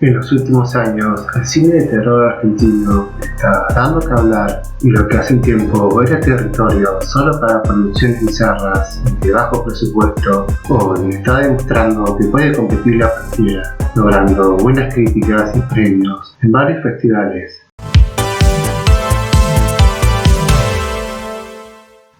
En los últimos años, el cine de terror argentino está dando que hablar, y lo que hace un tiempo era territorio solo para producciones bizarras y de bajo presupuesto, hoy está demostrando que puede competir a cualquiera, logrando buenas críticas y premios en varios festivales.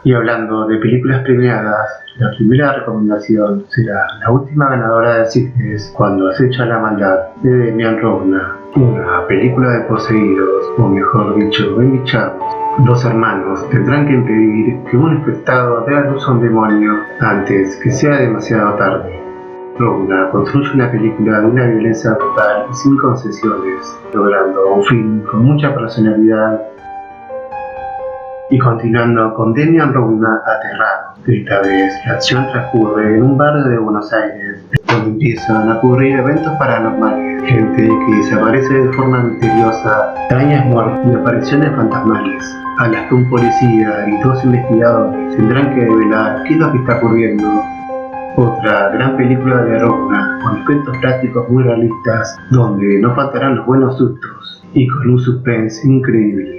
Y hablando de películas premiadas, la primera recomendación será la última ganadora de CITES, Cuando acecha la maldad, de Demian Rovna, una película de poseídos, o mejor dicho, embichados. Dos hermanos tendrán que impedir que un infectado dé a luz a un demonio antes que sea demasiado tarde. Rovna construye una película de una violencia brutal y sin concesiones, logrando un film con mucha personalidad. Y continuando con Demian Rovna aterrado, esta vez la acción transcurre en un barrio de Buenos Aires, donde empiezan a ocurrir eventos paranormales, gente que desaparece de forma misteriosa, extrañas muertes y apariciones fantasmales, a las que un policía y dos investigadores tendrán que develar qué es lo que está ocurriendo. Otra gran película de Rovna, con efectos prácticos muy realistas, donde no faltarán los buenos sustos, y con un suspense increíble.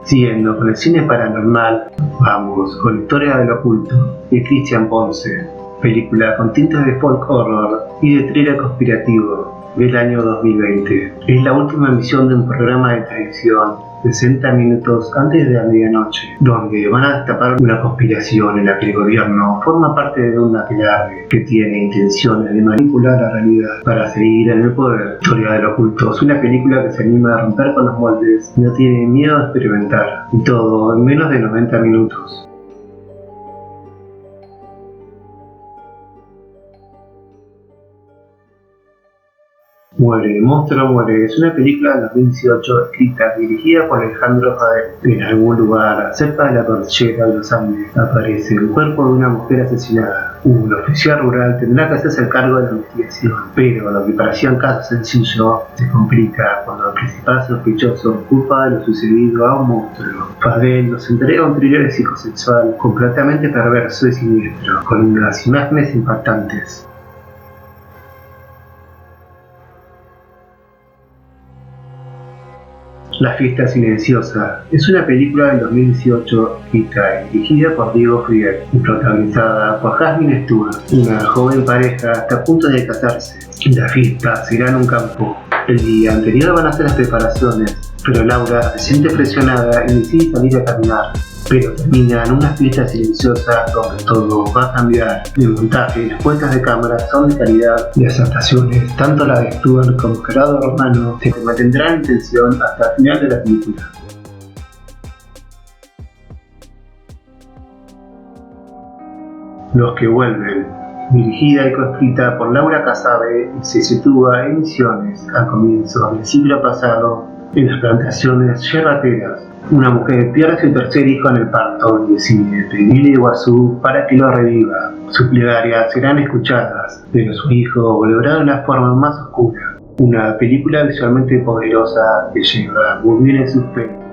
Siguiendo con el cine paranormal, vamos con La historia del oculto, de Cristian Ponce, película con tintes de folk horror y de thriller conspirativo del año 2020. Es la última emisión de un programa de televisión 60 minutos antes de la medianoche, donde van a destapar una conspiración en la que el gobierno forma parte de un aquelarre que tiene intenciones de manipular la realidad para seguir en el poder. Historia del oculto es una película que se anima a romper con los moldes y no tiene miedo a experimentar, y todo en menos de 90 minutos. Muere, Monstruo Muere es una película de 2018 escrita y dirigida por Alejandro Jael. En algún lugar, cerca de la cordillera de los Andes, aparece el cuerpo de una mujer asesinada. Un oficial rural tendrá que hacerse el cargo de la investigación, pero lo que parecía un caso sencillo se complica cuando el principal sospechoso culpa de lo sucedido a un monstruo. Jael nos entrega un thriller psicosexual completamente perverso y siniestro, con unas imágenes impactantes. La fiesta silenciosa es una película del 2018 escrita y dirigida por Diego Friel y protagonizada por Jasmine Stewart, una joven pareja hasta a punto de casarse. La fiesta será en un campo. El día anterior van a hacer las preparaciones, pero Laura se siente presionada y decide salir a caminar. Pero termina en una fiesta silenciosa donde todo va a cambiar. El montaje y las puestas de cámara son de calidad, y las actuaciones, tanto la de Stewart como Gerardo Romano, se mantendrán en tensión hasta el final de la película. Los que vuelven, dirigida y coescrita por Laura Casabe, y se sitúa en Misiones al comienzo del siglo pasado, en las plantaciones yerbateras. Una mujer pierde su tercer hijo en el parto y decide pedirle a Iguazú para que lo reviva. Sus plegarias serán escuchadas, pero su hijo volverá de una forma más oscura. Una película visualmente poderosa que lleva muy bien el suspense.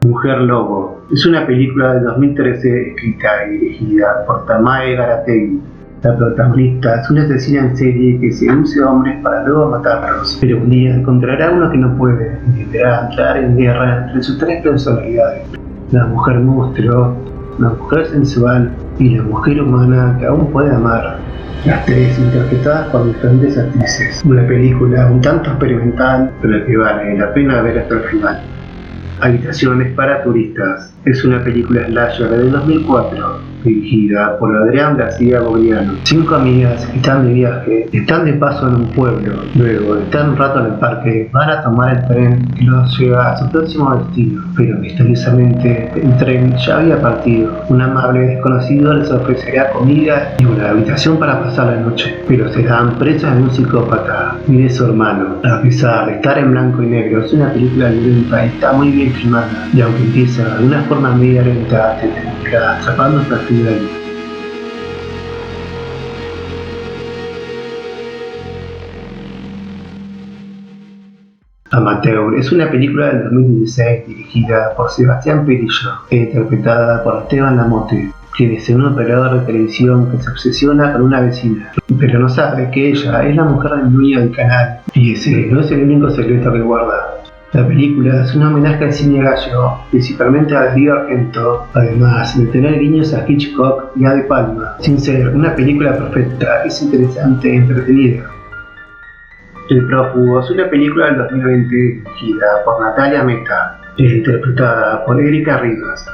Mujer Lobo es una película de 2013 escrita y dirigida por Tamae Garategui. La protagonista es una asesina en serie que seduce a hombres para luego matarlos, pero un día encontrará uno que no puede y deberá entrar en guerra entre sus tres personalidades: la mujer monstruo, la mujer sensual y la mujer humana que aún puede amar. Las tres interpretadas por diferentes actrices. Una película un tanto experimental, pero que vale la pena ver hasta el final. Habitaciones para turistas es una película slasher de 2004 dirigida por Adrián García Bogliano. 5 amigas que están de viaje, están de paso en un pueblo. Luego de estar un rato en el parque, van a tomar el tren que los lleva a su próximo destino. Pero misteriosamente el tren ya había partido. Un amable desconocido les ofrecerá comida y una habitación para pasar la noche, pero serán presas de un psicópata y de su hermano. A pesar de estar en blanco y negro, es una película violenta y está muy bien filmada, y aunque empieza de una forma media lenta, te terminará atrapando hasta el final. Amateur es una película del 2016 dirigida por Sebastián Perillo e interpretada por Esteban Lamote, quien es un operador de televisión que se obsesiona con una vecina, pero no sabe que ella es la mujer del dueño del canal, y ese no es el único secreto que guarda. La película es un homenaje al cine gallo, principalmente a Darío Argento, además de tener guiños a Hitchcock y a De Palma. Sin ser una película perfecta, es interesante e entretenida. El prófugo es una película del 2020 dirigida por Natalia Meta e interpretada por Erika Rivas,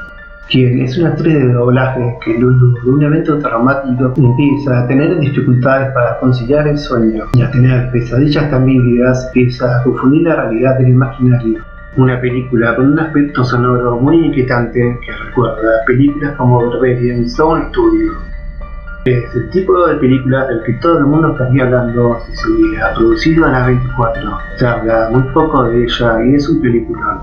quien es una actriz de doblaje que luego de un evento traumático empieza a tener dificultades para conciliar el sueño y a tener pesadillas tan vívidas que empieza a confundir la realidad del imaginario. Una película con un aspecto sonoro muy inquietante que recuerda a películas como Berberian Sound Studio. Es el tipo de película del que todo el mundo estaría hablando si se hubiera producido en la 24. Se habla muy poco de ella y es un peliculón.